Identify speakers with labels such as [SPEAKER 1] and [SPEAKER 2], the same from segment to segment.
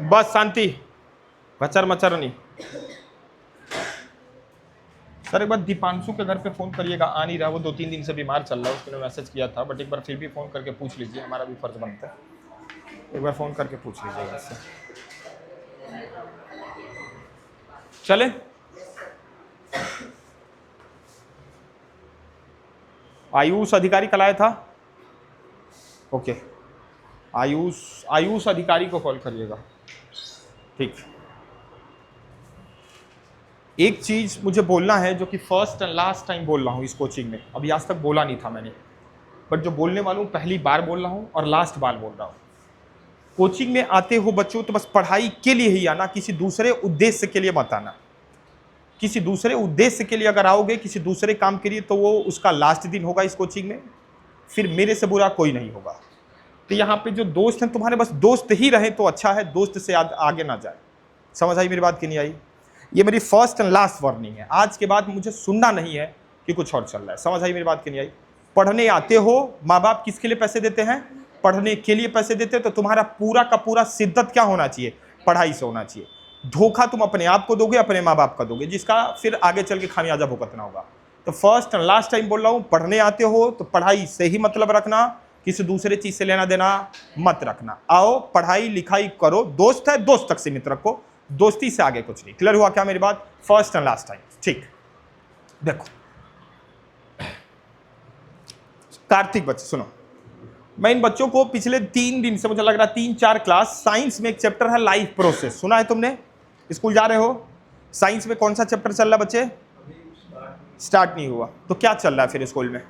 [SPEAKER 1] बस शांति, मचर मचर नहीं। सर एक बार दीपांशु के घर पे फोन करिएगा, आ नहीं रहा, वो 2-3 दिन से बीमार चल रहा है, उसने मैसेज किया था, बट एक बार फिर भी फोन करके पूछ लीजिए, हमारा भी फर्ज बनता है, एक बार फोन करके पूछ लीजिएगा इससे। चले आयुष अधिकारी कल आया था, ओके, आयुष अधिकारी को कॉल करिएगा, ठीक। एक चीज मुझे बोलना है जो कि फर्स्ट एंड लास्ट टाइम बोल रहा हूं इस कोचिंग में, अभी आज तक बोला नहीं था मैंने, बट जो बोलने वाला हूं पहली बार बोल रहा हूं और लास्ट बार बोल रहा हूं। कोचिंग में आते हो बच्चों तो बस पढ़ाई के लिए ही आना, किसी दूसरे उद्देश्य के लिए मत आना। किसी दूसरे उद्देश्य के लिए अगर आओगे, किसी दूसरे काम के लिए, तो वो उसका लास्ट दिन होगा इस कोचिंग में, फिर मेरे से बुरा कोई नहीं होगा। तो यहाँ पे जो दोस्त हैं तुम्हारे, बस दोस्त ही रहे तो अच्छा है, दोस्त से आगे ना जाए। समझ आई मेरी बात कि नहीं आई? ये मेरी फर्स्ट एंड लास्ट वार्निंग है, आज के बाद मुझे सुनना नहीं है कि कुछ और चल रहा है। समझ आई मेरी बात कि नहीं आई? पढ़ने आते हो, माँ बाप किसके लिए पैसे देते हैं? पढ़ने के लिए पैसे देते हैं, तो तुम्हारा पूरा का पूरा शिद्दत क्या होना चाहिए? पढ़ाई से होना चाहिए। धोखा तुम अपने आप को दोगे, अपने माँ बाप का दोगे, जिसका फिर आगे चल के खामियाजा भुगतना होगा। तो फर्स्ट एंड लास्ट टाइम बोल रहा हूँ, पढ़ने आते हो तो पढ़ाई से ही मतलब रखना, किसी दूसरे चीज से लेना देना मत रखना। आओ पढ़ाई लिखाई करो, दोस्त है दोस्त तक सीमित रखो, दोस्ती से आगे कुछ नहीं। क्लियर हुआ क्या मेरी बात? फर्स्ट एंड लास्ट टाइम, ठीक। देखो कार्तिक बच्चे सुनो, मैं इन बच्चों को पिछले 3 दिन से, मुझे लग रहा है 3-4 क्लास, साइंस में एक चैप्टर है लाइफ प्रोसेस, सुना है तुमने? स्कूल जा रहे हो, साइंस में कौन सा चैप्टर चल रहा है बच्चे? स्टार्ट नहीं हुआ तो क्या चल रहा है फिर स्कूल में?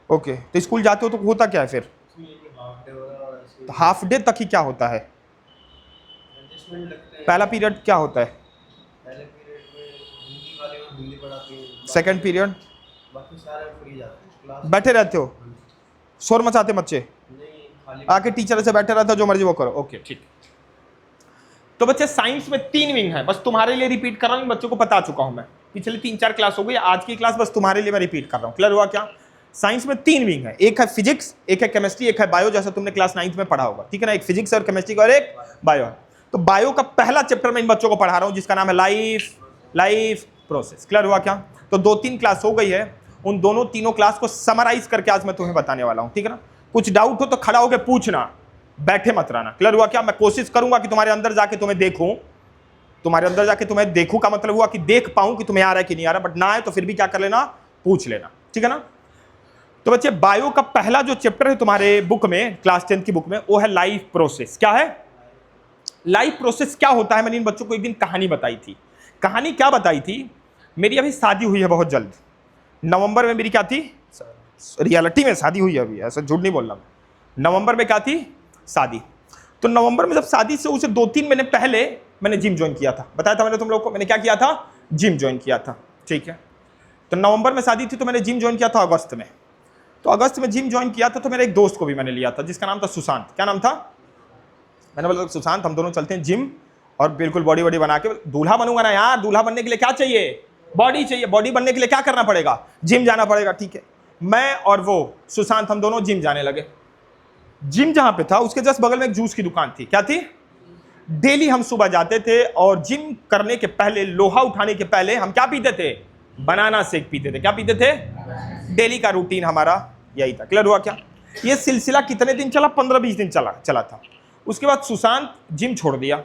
[SPEAKER 1] ओके, तो स्कूल जाते हो तो होता क्या है फिर? तो हाफ डे तक ही क्या होता है? पहला पीरियड क्या होता है? सेकंड पीरियड बैठे रहते हो, शोर मचाते बच्चे, आके टीचर से बैठे रहते हो, जो मर्जी वो करो। ओके ठीक। तो बच्चे साइंस में 3 विंग है, बस तुम्हारे लिए रिपीट कर रहा हूँ, बच्चों को बता चुका हूं मैं, पिछले 3-4 क्लास हो गई, आज की क्लास बस तुम्हारे लिए मैं रिपीट कर रहा हूँ। क्लियर हुआ क्या? साइंस में 3 विंग है, एक है फिजिक्स, एक है केमिस्ट्री, एक है बायो, जैसा तुमने क्लास 9th में पढ़ा होगा, ठीक है ना? एक फिजिक्स और केमिस्ट्री और एक बायो। तो बायो का पहला चैप्टर मैं इन बच्चों को पढ़ा रहा हूं, जिसका नाम है लाइफ प्रोसेस। क्लियर हुआ क्या? तो 2-3 क्लास हो गई है, उन दोनों तीनों क्लास को समराइज करके आज मैं तुम्हें बताने वाला हूं, ठीक है ना? कुछ डाउट हो तो खड़ा होकर पूछना, बैठे मत रहना। क्लियर हुआ क्या? मैं कोशिश करूंगा कि तुम्हारे अंदर जाके तुम्हें देखूं, तुम्हारे अंदर जाके तुम्हें देखूं का मतलब हुआ कि देख पाऊं कि तुम्हें आ रहा है कि नहीं आ रहा, बट ना है तो फिर भी क्या कर लेना, पूछ लेना, ठीक है ना? तो बच्चे बायो का पहला जो चैप्टर है तुम्हारे बुक में, क्लास 10 की बुक में, वो है लाइफ प्रोसेस। क्या है लाइफ प्रोसेस? क्या होता है? मैंने इन बच्चों को एक दिन कहानी बताई थी। कहानी क्या बताई थी? मेरी अभी शादी हुई है बहुत जल्द, नवंबर में मेरी क्या थी, रियलिटी में शादी हुई है अभी, ऐसा झूठ नहीं बोल रहा मैं। नवंबर में क्या थी? शादी। तो नवंबर में जब शादी से उसे 2-3 महीने पहले मैंने जिम ज्वाइन किया था, बताया था मैंने तुम लोग को, मैंने क्या किया था? जिम ज्वाइन किया था, ठीक है? तो नवंबर में शादी थी, तो मैंने जिम ज्वाइन किया था अगस्त में। तो अगस्त में जिम ज्वाइन किया था, तो मेरे एक दोस्त को भी मैंने लिया था, जिसका नाम था सुशांत। क्या नाम था? मैंने बोला सुशांत हम दोनों चलते हैं जिम, और बिल्कुल बॉडी वॉडी बना के, दूल्हा बनूंगा ना यार, दूल्हा बनने के लिए क्या चाहिए? बॉडी चाहिए। बॉडी बनने के लिए क्या करना पड़ेगा? जिम जाना पड़ेगा, ठीक है? मैं और वो सुशांत हम दोनों जिम जाने लगे। जिम जहां पे था उसके जस्ट बगल में एक जूस की दुकान थी। क्या थी? डेली हम सुबह जाते थे, और जिम करने के पहले, लोहा उठाने के पहले हम क्या पीते थे? बनाना शेक पीते थे। क्या पीते थे? डेली का रूटीन हमारा यही था। क्लियर हुआ क्या? ये सिलसिला कितने दिन चला? 15-20 दिन चला था। उसके बाद सुशांत जिम छोड़ दिया,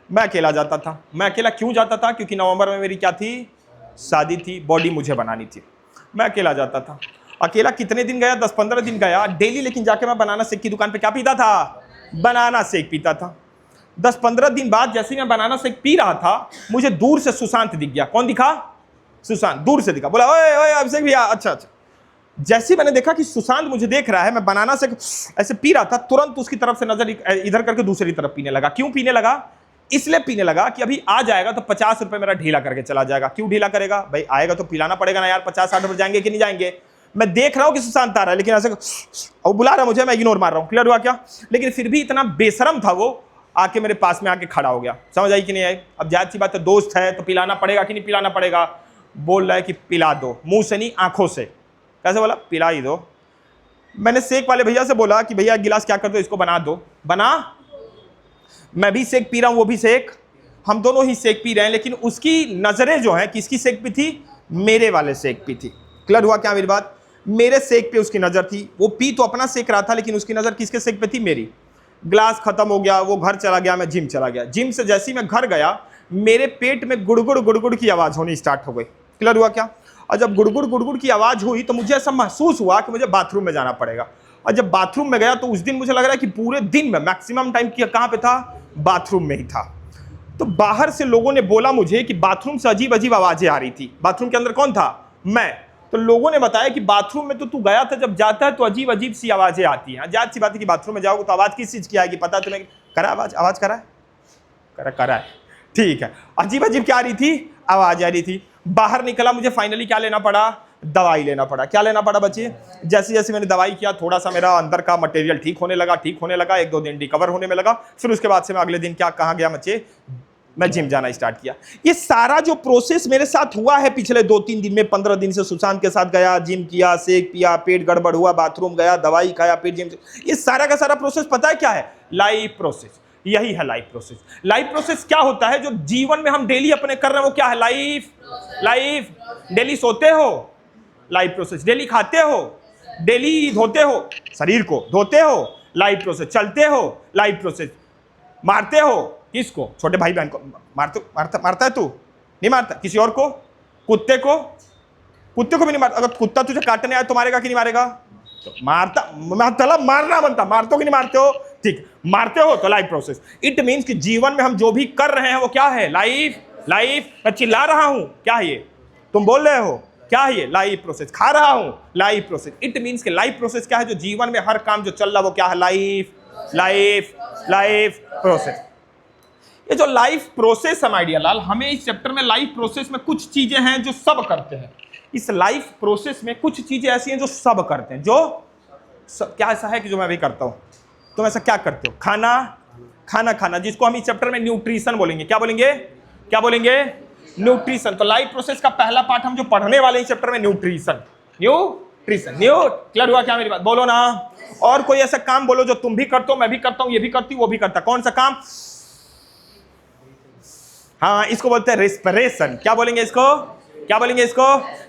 [SPEAKER 1] मैं अकेला जाता था। मैं अकेला क्यों जाता था? क्योंकि नवंबर में मेरी क्या थी? शादी थी, बॉडी मुझे बनानी थी, मैं अकेला जाता था। अकेला कितने दिन गया? 10-15 दिन गया डेली, लेकिन जाके मैं बनाना शेक की दुकान पे क्या पीता था? बनाना शेक पीता था। 10-15 दिन बाद जैसे मैं बनाना शेक पी रहा था, मुझे दूर से सुशांत दिख गया। कौन दिखा? सुशांत दूर से दिखा। बोला ओए ओए अभिषेक भैया। अच्छा अच्छा। जैसे मैंने देखा कि सुशांत मुझे देख रहा है, मैं बनाना शेक ऐसे पी रहा था, तुरंत उसकी तरफ से नजर इधर करके दूसरी तरफ पीने लगा। क्यों पीने लगा? इसलिए पीने लगा कि अभी आ जाएगा तो 50 रुपए मेरा ढीला करके चला जाएगा। क्यों ढीला करेगा भाई? आएगा तो पिलाना पड़ेगा ना यार। 50-60 रुपए जाएंगे कि नहीं जाएंगे? मैं देख रहा हूं कि सुशांत आ रहा है, लेकिन ऐसे और बुला रहा है मुझे, मैं इग्नोर मार रहा हूं। क्लियर हुआ क्या? लेकिन फिर भी इतना बेशरम था वो, आके मेरे पास में आके खड़ा हो गया। समझ आई कि नहीं आई? अब जाहिर सी बात है, दोस्त है तो पिलाना पड़ेगा कि नहीं पिलाना पड़ेगा? बोल रहा है कि पिला दो, मुंह से नहीं आंखों से। कैसे बोला? पिला ही दो। मैंने सेक वाले भैया से बोला कि भैया एक गिलास क्या कर दो, इसको बना दो। बना, मैं भी सेक पी रहा हूं, वो भी सेक, हम दोनों ही सेक पी रहे हैं, लेकिन उसकी नजरें जो हैं किसकी सेक पे थी? मेरे वाले सेक पे थी। क्लियर हुआ क्या मेरी बात? मेरे सेक पे उसकी नजर थी। वो पी तो अपना सेक रहा था, लेकिन उसकी नजर किसके सेक पे थी? मेरी। ग्लास खत्म हो गया, वो घर चला गया, मैं जिम चला गया। जिम से जैसे ही मैं घर गया, मेरे पेट में गुड़गुड़ गुड़गुड़ की आवाज होनी स्टार्ट हो गई। क्लियर हुआ क्या? और जब गुड़गुड़ गुड़गुड़ की आवाज हुई तो मुझे ऐसा महसूस हुआ कि मुझे बाथरूम में जाना पड़ेगा। और जब बाथरूम में गया तो उस दिन मुझे लग रहा है कि पूरे दिन में मैक्सिमम टाइम कहां पे था? बाथरूम में ही था। तो बाहर से लोगों ने बोला मुझे कि बाथरूम से अजीब अजीब आवाजें आ रही थी। बाथरूम के अंदर कौन था? मैं। तो लोगों ने बताया कि बाथरूम में तो तू गया था, जब जाता है तो अजीब अजीब सी आवाजें आती हैं। जाहिर सी बात है कि बाथरूम में जाओगे तो आवाज किस चीज की आएगी? पता तुम्हें? करा आवाज करा है? करा है, ठीक है। अजीब अजीब क्या आ रही थी? आवाज आ रही थी। बाहर निकला, मुझे फाइनली क्या लेना पड़ा? दवाई लेना पड़ा। क्या लेना पड़ा बच्चे? जैसे जैसे मैंने दवाई किया, थोड़ा सा मेरा अंदर का मटेरियल ठीक होने लगा, 1-2 दिन रिकवर होने में लगा। फिर उसके बाद से मैं अगले दिन कहाँ गया बच्चे? मैं जिम जाना स्टार्ट किया। ये सारा जो प्रोसेस मेरे साथ हुआ है पिछले 2-3 दिन में, 15 दिन से सुशांत के साथ गया, जिम किया, सेक पिया, पेट गड़बड़ हुआ, बाथरूम गया, दवाई खाया, फिर जिम। ये सारा का सारा प्रोसेस पता है क्या है? Life process. यही है लाइफ प्रोसेस। लाइफ प्रोसेस क्या होता है? जो जीवन में हम डेली अपने कर रहे हैं वो क्या है? लाइफ। डेली सोते हो, लाइफ प्रोसेस। डेली खाते हो, डेली धोते हो, शरीर को धोते हो, लाइफ प्रोसेस। चलते हो, लाइफ प्रोसेस। मारते हो किसको? छोटे भाई बहन को। मारता है तू? नहीं मारता? किसी और को? कुत्ते को भी नहीं मारता। अगर कुत्ता तुझे काटने आए तो मारेगा कि नहीं मारेगा? तो मारना बनता। मारते हो कि नहीं मारते हो? ठीक, मारते हो तो लाइफ प्रोसेस। इट मीन्स कि जीवन में हम जो भी कर रहे हैं वो क्या है? लाइफ। मैं चिल्ला रहा हूं, क्या है ये? तुम बोल रहे हो, क्या है ये? Life process. खा रहा हूं, लाइफ प्रोसेस। इट मीन्स कि लाइफ प्रोसेस क्या है? जो जीवन में हर काम जो चल रहा है वो क्या है? Life process. ये जो लाइफ प्रोसेस है माय डियर लाल, हमें इस चैप्टर में लाइफ प्रोसेस में कुछ चीजें हैं जो सब करते हैं। इस लाइफ प्रोसेस में कुछ चीजें ऐसी हैं जो सब करते हैं। क्या ऐसा है कि जो मैं भी करता हूं? तुम ऐसा क्या करते हो? खाना, जिसको हम इस चैप्टर में न्यूट्रिशन बोलेंगे। क्या बोलेंगे? न्यूट्रिशन। तो लाइफ प्रोसेस का पहला पार्ट हम जो पढ़ने वाले इस चैप्टर में न्यूट्रिशन। क्लियर हुआ क्या मेरी बात? बोलो ना। और कोई ऐसा काम बोलो जो तुम भी करते हो, मैं भी करता हूं, ये भी करती हूं, वो भी करता है। कौन सा काम? हाँ, इसको बोलते हैं रेस्पिरेशन। क्या बोलेंगे इसको?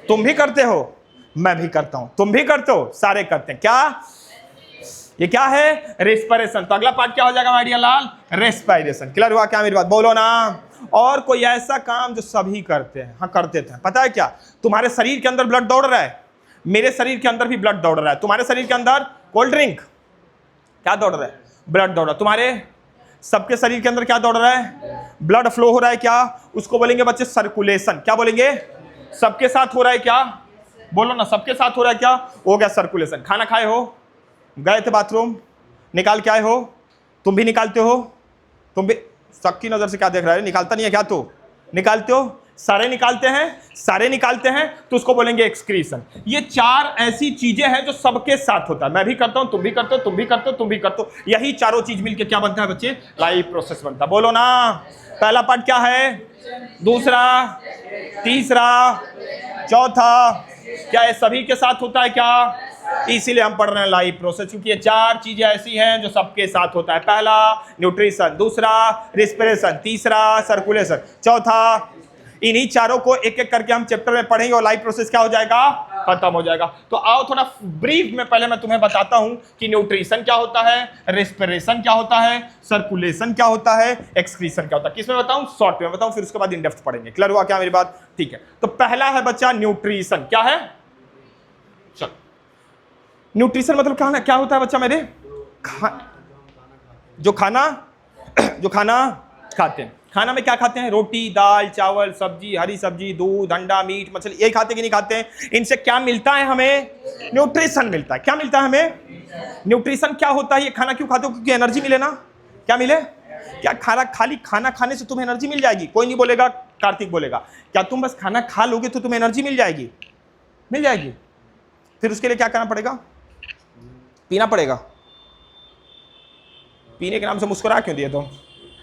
[SPEAKER 1] तुम भी करते हो, मैं भी करता हूं, तुम भी करते हो, सारे करते हैं। क्या ये क्या है? रेस्पिरेशन। तो अगला पार्ट क्या हो जाएगा माय डियर लाल? रेस्पिरेशन। क्लियर हुआ क्या मेरी बात? बोलो ना। और कोई ऐसा काम जो सभी करते हैं? हाँ, करते थे। पता है क्या? तुम्हारे शरीर के अंदर ब्लड दौड़ रहा है, मेरे शरीर के अंदर भी ब्लड दौड़ रहा है। तुम्हारे शरीर के अंदर कोल्ड ड्रिंक क्या दौड़ रहा है? ब्लड दौड़ रहा है। तुम्हारे सबके शरीर के अंदर क्या दौड़ रहा है? ब्लड फ्लो हो रहा है। क्या उसको बोलेंगे बच्चे? सर्कुलेशन। क्या बोलेंगे? सबके साथ हो रहा है क्या? बोलो ना, सबके साथ हो रहा है क्या? हो गया सर्कुलेशन। खाना खाए हो, गए थे बाथरूम, निकाल के आए हो, तुम भी निकालते हो। तुम भी सबकी नजर से क्या देख रहा है? निकालता नहीं है क्या तू? निकालते हो, सारे निकालते हैं, तो उसको बोलेंगे एक्सक्रीशन। ये 4 ऐसी चीजें हैं जो सबके साथ होता है। मैं भी करता हूं, तुम भी करते हो, तुम भी करते हो, तुम भी करते हो। यही चारों चीज मिलके क्या बनता है बच्चे? लाइफ प्रोसेस बनता है। बोलो ना। पहला पार्ट क्या है? दूसरा, तीसरा, चौथा। क्या ये सभी के साथ होता है क्या? इसीलिए हम पढ़ रहे हैं लाइफ प्रोसेस, क्योंकि ये 4 चीजें ऐसी हैं जो सबके साथ होता है। पहला न्यूट्रिशन, दूसरा रेस्पिरेशन, तीसरा सर्कुलेशन, चौथा। इन्हीं चारों को एक एक करके हम चैप्टर में पढ़ेंगे और लाइफ प्रोसेस क्या हो जाएगा? खत्म हो जाएगा। तो आओ थोड़ा ब्रीफ में पहले मैं तुम्हें बताता हूं कि न्यूट्रिशन क्या होता है, रेस्पिरेशन क्या होता है, सर्कुलेशन क्या होता है, एक्सक्रीशन क्या होता है। किसमें बताऊं? शॉर्ट में बताऊं, फिर उसके बाद इन डेप्थ पढ़ेंगे। क्लियर हुआ क्या मेरी बात? ठीक है। तो पहला है बच्चा न्यूट्रिशन। क्या है? चलो, न्यूट्रिशन मतलब क्या होता है बच्चा मेरे? जो खाना खाते हैं। खाना में क्या खाते हैं? रोटी, दाल, चावल, सब्जी, हरी सब्जी, दूध, अंडा, मीट, मछली, यही खाते कि नहीं खाते हैं? इनसे क्या मिलता है हमें? न्यूट्रिशन मिलता है। क्या मिलता है हमें? न्यूट्रिशन। क्या होता है ये? खाना क्यों खाते हो? क्योंकि एनर्जी मिले ना। क्या मिले? क्या खाली खाना खाने से तुम्हें एनर्जी मिल जाएगी? कोई नहीं बोलेगा, कार्तिक बोलेगा। क्या तुम बस खाना खा लोगे तो तुम्हें एनर्जी मिल जाएगी? फिर उसके लिए क्या करना पड़ेगा? पीना पड़ेगा। पीने के नाम से मुस्कुरा क्यों दिए तुम?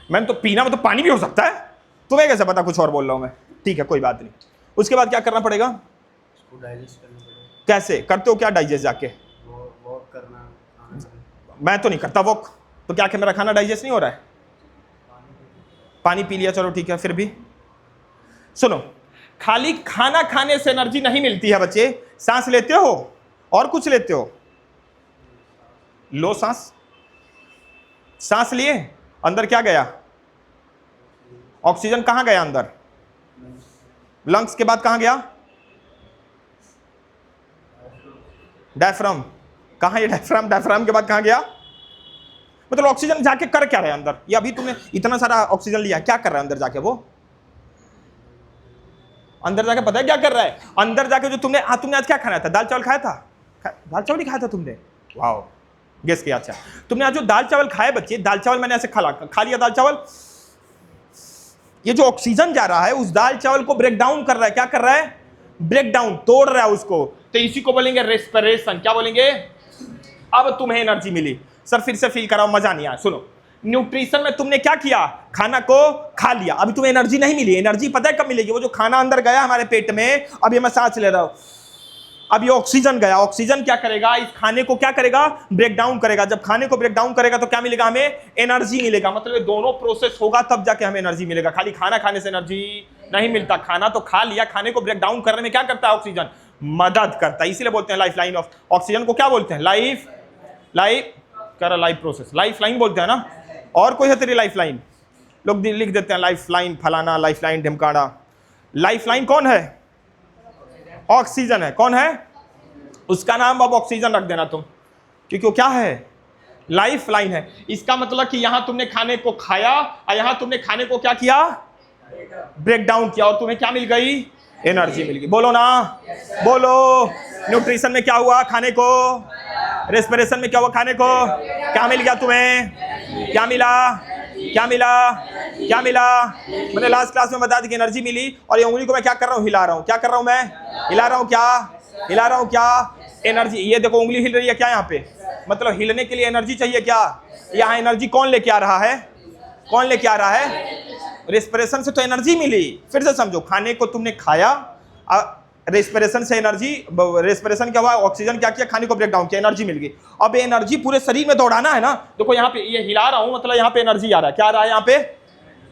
[SPEAKER 1] मैंने तो पीना मतलब पानी भी हो सकता है, तुम्हें कैसे पता? कुछ और बोल रहा हूं मैं। ठीक है, कोई बात नहीं। उसके बाद क्या करना पड़ेगा?
[SPEAKER 2] इसको डाइजेस्ट करना पड़ेगा।
[SPEAKER 1] कैसे करते हो? क्या डाइजेस्ट? जाके
[SPEAKER 2] वॉक
[SPEAKER 1] मैं तो नहीं करता वॉक, तो क्या मेरा खाना डाइजेस्ट नहीं हो रहा है? पानी पी लिया, चलो ठीक है। फिर भी सुनो, खाली खाना खाने से एनर्जी नहीं मिलती है बच्चे। सांस लेते हो और कुछ लेते हो, लो सांस, सांस लिए, अंदर क्या गया? ऑक्सीजन कहां गया? अंदर। लंग्स के बाद कहां गया? डायफ्राम। कहां ये डायफ्राम? डायफ्राम के बाद कहां गया? मतलब ऑक्सीजन जाके कर क्या रहा है अंदर? ये अभी तुमने इतना सारा ऑक्सीजन लिया, क्या कर रहा है अंदर जाके? वो अंदर जाके पता है क्या कर रहा है? अंदर जाके जो तुमने आज क्या खाया था? दाल चावल खाया था? दाल चावल ही खाया था तुमने? वाह, गेस किया। अच्छा, तुमने आज जो दाल चावल खाए बच्चे, दाल चावल मैंने ऐसे खा लिया दाल चावल, ये जो ऑक्सीजन जा रहा है उस दाल चावल को ब्रेक डाउन कर रहा है। क्या कर रहा है? ब्रेक डाउन, तोड़ रहा है उसको। तो इसी को बोलेंगे रेस्पिरेशन। क्या बोलेंगे? अब तुम्हें एनर्जी मिली। सर फिर से फील कराओ, मजा नहीं आया। सुनो, न्यूट्रिशन में तुमने क्या किया? खाना को खा लिया, अभी तुम्हें एनर्जी नहीं मिली। एनर्जी पता है कब मिलेगी? वो जो खाना अंदर गया हमारे पेट में, अब ये मैं सांस ले रहा हूं, अब ये ऑक्सीजन गया। ऑक्सीजन क्या करेगा? इस खाने को क्या करेगा? ब्रेक डाउन करेगा। जब खाने को ब्रेक डाउन करेगा तो क्या मिलेगा? हमें एनर्जी मिलेगा। मतलब ये दोनों प्रोसेस होगा तब जाके हमें एनर्जी मिलेगा। खाली खाना खाने से एनर्जी नहीं मिलता। खाना तो खा लिया, खाने को ब्रेक डाउन करने में क्या करता है? ऑक्सीजन मदद करता है। इसीलिए बोलते हैं लाइफ लाइन ऑफ ऑक्सीजन को क्या बोलते हैं? लाइफ प्रोसेस, लाइफ लाइन बोलते हैं ना। और कोई है तेरी लाइफ लाइन? लोग लिख देते हैं लाइफ लाइन फलाना, लाइफ लाइन ढिमकाना। लाइफ लाइन कौन है? ऑक्सीजन है। कौन है? उसका नाम अब ऑक्सीजन रख देना तुम, क्योंकि वो क्या है? लाइफ लाइन है। इसका मतलब कि यहां तुमने खाने को खाया और यहां तुमने खाने को क्या किया? ब्रेक डाउन किया, और तुम्हें क्या मिल गई? एनर्जी मिल गई। बोलो ना, बोलो। न्यूट्रिशन में क्या हुआ? खाने को। रेस्पिरेशन में क्या हुआ? खाने को। क्या मिल गया तुम्हें? क्या मिला? क्या मिला? क्या मिला? मैंने लास्ट क्लास में बता दी कि एनर्जी मिली, और ये उंगली को मैं क्या कर रहा हूं? हिला रहा हूं। क्या कर रहा हूं मैं? हिला रहा हूं। क्या हिला रहा हूं? क्या एनर्जी। ये देखो उंगली हिल रही है क्या यहाँ पे? मतलब हिलने के लिए एनर्जी चाहिए क्या? यहाँ एनर्जी कौन लेके आ रहा है? कौन लेके आ रहा है? रेस्पिरेशन से तो एनर्जी मिली। फिर से समझो, खाने को तुमने खाया, रेस्पिरेशन से एनर्जी, रेस्पिरेशन क्या हुआ? ऑक्सीजन क्या किया? खाने को ब्रेक डाउन किया, एनर्जी मिल गई। अब एनर्जी पूरे शरीर में दौड़ाना है ना। देखो यहाँ पे ये हिला रहा हूं, मतलब यहाँ पे एनर्जी आ रहा है। क्या आ रहा है यहाँ पे?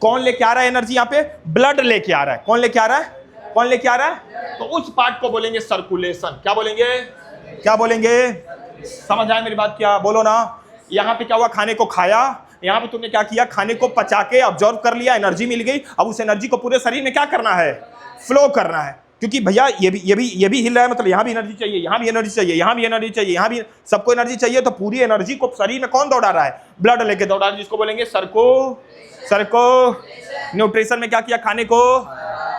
[SPEAKER 1] कौन लेके आ रहा है एनर्जी? यहाँ पे ब्लड लेके आ रहा है। कौन लेके आ रहा है? कौन लेके आ रहा है? तो उस पार्ट को बोलेंगे सर्कुलेशन। क्या बोलेंगे? क्या बोलेंगे? समझ आए मेरी बात? क्या बोलो ना। यहाँ पे क्या हुआ? खाने को खाया, यहाँ पे तुमने क्या किया? खाने को पचा के ऑब्जर्व कर लिया, एनर्जी मिल गई। अब उस एनर्जी को पूरे शरीर में क्या करना है? फ्लो करना है। क्योंकि भैया ये भी हिल रहा है, मतलब यहाँ भी एनर्जी चाहिए, यहाँ भी एनर्जी चाहिए, यहाँ भी एनर्जी चाहिए, यहाँ भी सबको एनर्जी चाहिए। तो पूरी एनर्जी को शरीर में कौन दौड़ा रहा है? ब्लड लेके दौड़ा रहा है, जिसको बोलेंगे सरको। न्यूट्रिशन में क्या किया? खाने को।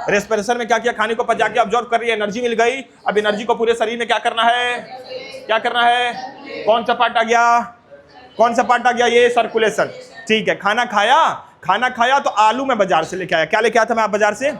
[SPEAKER 1] रेस्पिरेशन में क्या किया? खाने को पचा के ऑब्जर्व कर रही है, एनर्जी मिल गई। अब एनर्जी को पूरे शरीर में क्या करना है? क्या करना है? कौन सा पार्ट आ गया? कौन सा पार्ट आ गया? ये सर्कुलेशन। ठीक है, खाना खाया तो आलू मैं बाजार से लेके आया। क्या लेके आया था मैं बाजार से?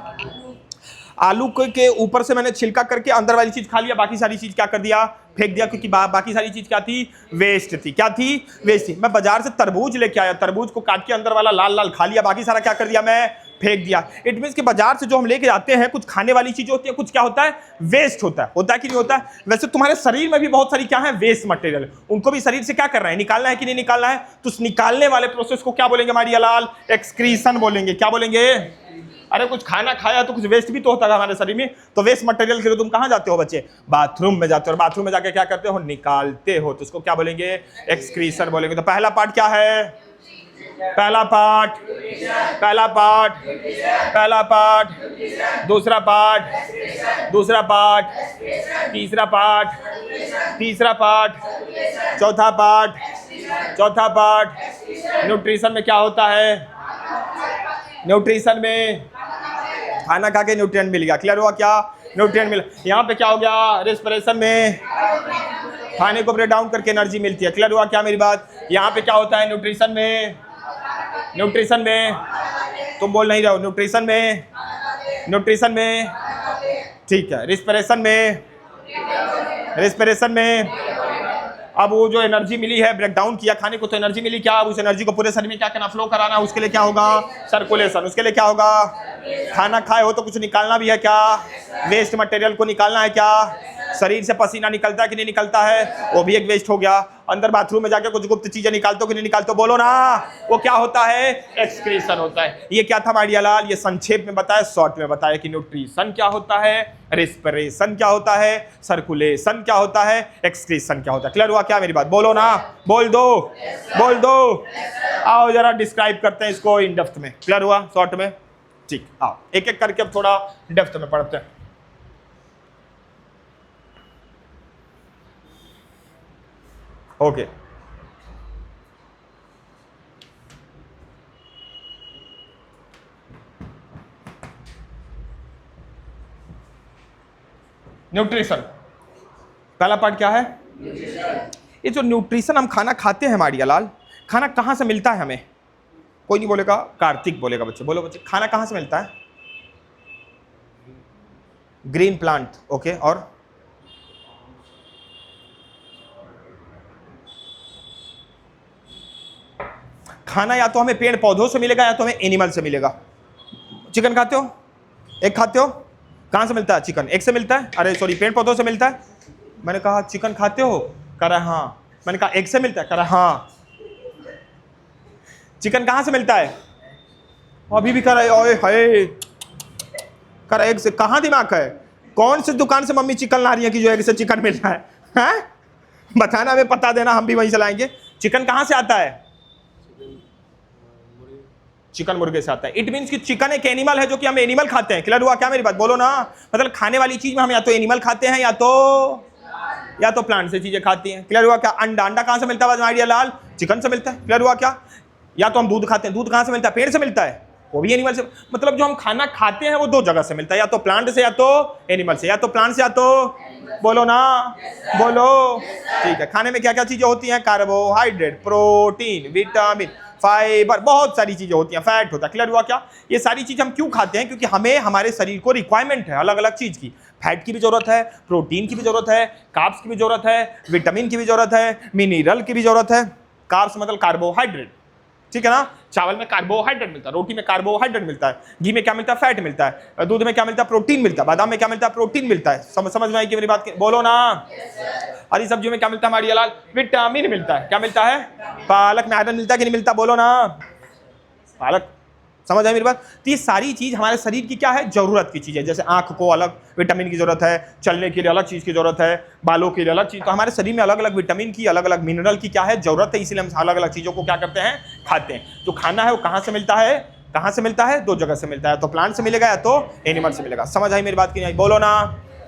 [SPEAKER 1] आलू के ऊपर से मैंने छिलका करके अंदर वाली चीज खा लिया, बाकी सारी चीज क्या कर दिया? फेंक दिया, क्योंकि बाकी सारी चीज क्या थी? वेस्ट थी। क्या थी? वेस्ट थी। मैं बाजार से तरबूज लेके आया, तरबूज को काट के अंदर वाला लाल लाल खा लिया, बाकी सारा क्या कर दिया? मैं फेंक दिया। इट मीन्स कि बाजार से जो हम लेके आते हैं, कुछ खाने वाली चीजें होती है, कुछ क्या होता है? वेस्ट होता है कि नहीं होता है? वैसे तुम्हारे शरीर में भी बहुत सारी क्या है? Waste material. उनको भी शरीर से क्या करना है? निकालना है कि नहीं निकालना है? तो उस निकालने वाले प्रोसेस को क्या बोलेंगे मारिया लाल? एक्सक्रीशन बोलेंगे। क्या बोलेंगे? अरे कुछ खाना खाया तो कुछ वेस्ट भी तो होता है हमारे शरीर में। तो वेस्ट मटेरियल के लिए तुम कहाँ जाते हो बच्चे? बाथरूम में जाते हो, और बाथरूम में जाके क्या करते हो? निकालते हो। तो उसको क्या बोलेंगे? एक्सक्रीशन बोलेंगे। तो पहला पार्ट क्या है? पहला पार्ट, दूसरा पार्ट, तीसरा पार्ट, चौथा पार्ट। न्यूट्रिशन में क्या होता है? न्यूट्रिशन में खाना खा के न्यूट्रिएंट मिल गया। क्लियर हुआ? क्या न्यूट्रिएंट मिला? यहाँ पे क्या हो गया? रेस्पिरेशन में खाने को ब्रेक डाउन करके एनर्जी मिलती है। क्लियर हुआ? क्या मेरी बात? यहाँ पे क्या होता है? न्यूट्रिशन में तुम बोल नहीं रहे हो। न्यूट्रिशन में ठीक है। रेस्पिरेशन में अब वो जो एनर्जी मिली है, ब्रेक डाउन किया खाने को तो एनर्जी मिली। क्या अब उस एनर्जी को पूरे शरीर में क्या करना? फ्लो कराना। उसके लिए क्या होगा? सर्कुलेशन। उसके लिए क्या होगा? खाना खाए हो तो कुछ निकालना भी है क्या? वेस्ट मटेरियल को निकालना है क्या? शरीर से पसीना निकलता है कि नहीं निकलता है? वो भी एक वेस्ट हो गया। अंदर बाथरूम में जाके कुछ गुप्त चीजें निकालते हो कि नहीं निकालते हो, बोलो ना, वो क्या होता है, एक्सक्रीशन होता है। ये क्या था माड़िया लाल, ये संक्षेप में बताया, शॉर्ट में बताया कि न्यूट्रिशन क्या होता है, रेस्पिरेशन क्या होता है, सर्कुलेशन क्या होता है, एक्सक्रीशन क्या होता है। क्लियर हुआ क्या मेरी बात, बोलो ना, बोल दो, बोल दो। आओ जरा डिस्क्राइब करते हैं इसको इन डेप्थ में। क्लियर हुआ शॉर्ट में, ठीक, आओ एक एक करके अब थोड़ा डेप्थ में पढ़ते हैं। ओके न्यूट्रिशन, पहला पार्ट क्या है, ये जो न्यूट्रिशन हम खाना खाते हैं माड़िया लाल, खाना कहां से मिलता है हमें, कोई नहीं बोलेगा, कार्तिक बोलेगा, बच्चे बोलो बच्चे, खाना कहां से मिलता है, ग्रीन प्लांट, ओके, और खाना या तो हमें पेड़ पौधों से मिलेगा या तो हमें एनिमल से मिलेगा। चिकन खाते हो, एग खाते हो, कहां से मिलता है चिकन, एग से मिलता है, अरे सॉरी पेड़ पौधों से मिलता है। मैंने कहा चिकन खाते हो, कह रहा हाँ, मैंने कहा एग से मिलता है, कह रहा हाँ। चिकन कहां से मिलता है, अभी भी कह रहा है ओए हाय, कह रहा एग से, कहां दिमाग है, कौन सी दुकान से मम्मी चिकन ला रही है कि जो एग से चिकन मिल रहा है? बताना, हमें पता देना, हम भी वहीं से लाएंगे। चिकन कहां से आता है, चिकन मुर्गे से आता है। इट मींस कि चिकन एक एनिमल है जो कि हम एनिमल खाते हैं। क्लियर हुआ क्या मेरी बात, बोलो ना, मतलब खाने वाली चीज में हम या तो एनिमल खाते हैं या तो प्लांट से चीजें खाती हैं। क्लियर हुआ क्या, अंडा, अंडा कहां से मिलता है माड़िया लाल, चिकन से मिलता है। क्लियर हुआ क्या, या तो हम दूध खाते हैं, दूध कहां से मिलता है, पेड़ से मिलता है, वो भी एनिमल से। मतलब जो हम खाना खाते हैं वो दो जगह से मिलता है, या तो प्लांट से या तो एनिमल से, या तो प्लांट से या तो, बोलो ना, बोलो, ठीक है। खाने में क्या क्या चीजें होती हैं, कार्बोहाइड्रेट, प्रोटीन, विटामिन, फाइबर, बहुत सारी चीजें होती हैं, फैट होता है। क्लियर हुआ क्या, ये सारी चीजें हम क्यों खाते हैं, क्योंकि हमें हमारे शरीर को रिक्वायरमेंट है अलग अलग चीज की, फैट की भी जरूरत है, प्रोटीन की भी जरूरत है, कार्ब्स की भी जरूरत है, विटामिन की भी जरूरत है, मिनरल की भी जरूरत है। कार्ब्स मतलब कार्बोहाइड्रेट, ठीक है ना, चावल में कार्बोहाइड्रेट मिलता है, रोटी में कार्बोहाइड्रेट मिलता है, घी में क्या मिलता है, फैट मिलता है, दूध में क्या मिलता है, प्रोटीन मिलता है, बादाम में क्या मिलता है, प्रोटीन मिलता है। समझ में आई कि मेरी बात, बोलो ना। हरी सब्जियों में क्या मिलता है माड़िया लाल, विटामिन मिलता है। क्या मिलता है, पालक में आयरन मिलता है कि नहीं मिलता, बोलो ना, पालक। समझ आई मेरी बात, तो ये सारी चीज हमारे शरीर की क्या है, जरूरत की चीज है। जैसे आंख को अलग विटामिन की जरूरत है, चलने के लिए अलग चीज की जरूरत है, बालों के लिए अलग चीज, तो हमारे शरीर में अलग अलग विटामिन की, अलग अलग मिनरल की क्या है, जरूरत है, इसलिए हम अलग अलग चीजों को क्या करते हैं, खाते हैं। जो खाना है वो कहां से मिलता है, कहां से मिलता है, दो जगह से मिलता है, तो प्लांट से मिलेगा या तो एनिमल से मिलेगा। समझ आई मेरी बात की नहीं, बोलो ना,